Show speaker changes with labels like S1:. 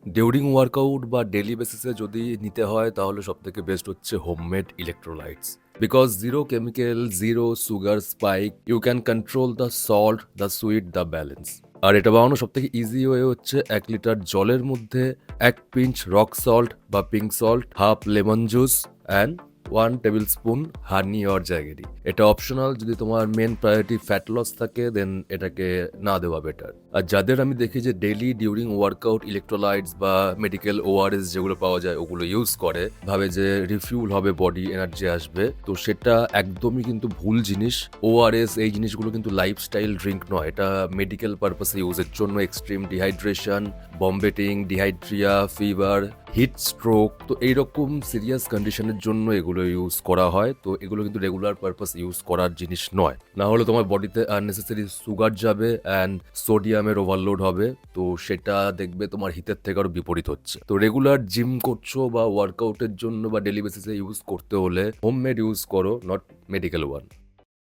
S1: During workout বা daily বেসিসে যদি নিতে হয় তাহলে সবথেকে বেস্ট হচ্ছে homemade electrolytes. Because zero chemical, zero sugar spike, you can control the salt, the sweet, the balance. আর এটা বানানো সবথেকে ইজি ওয়ে হচ্ছে 1 লিটার জলের মধ্যে 1 পিঞ্চ রক সল্ট বা pink salt, half lemon juice and 1 table spoon honey or jaggery. এটা optional, যদি তোমার মেন প্রায়োরিটি ফ্যাট লস থাকে দেন এটাকে না দেওয়া বেটার। আর যাদের আমি দেখি যে ডেইলি ডিউরিং ওয়ার্কআউট ইলেকট্রোলাইটস বা মেডিকেল ওআরএস যেগুলো পাওয়া যায় ওগুলো ইউজ করে, ভাবে যে রিফিউল হবে, বডি এনার্জি আসবে, তো সেটা একদমই কিন্তু ভুল জিনিস। ওআরএস এই জিনিসগুলো কিন্তু লাইফস্টাইল ড্রিঙ্ক নয়, এটা মেডিকেল পারপাসে ইউজের জন্য। এক্সট্রিম ডিহাইড্রেশন, বমবেটিং, ডিহাইড্রিয়া, ফিভার, হিট স্ট্রোক, তো এইরকম সিরিয়াস কন্ডিশনের জন্য এগুলো ইউজ করা হয়। তো এগুলো কিন্তু রেগুলার পারপাস ইউজ করার জিনিস নয়, না হলে তোমার বডিতে আননেসেসারি সুগার যাবে অ্যান্ড সোডিয়ামের ওভারলোড হবে। তো সেটা দেখবে তোমার হিতের থেকে আরো বিপরীত হচ্ছে। তো রেগুলার জিম করছো বা ওয়ার্কআউটের জন্য বা ডেলি বেসিসে ইউজ করতে হলে হোমমেড ইউজ করো, নট মেডিকেল ওয়ান।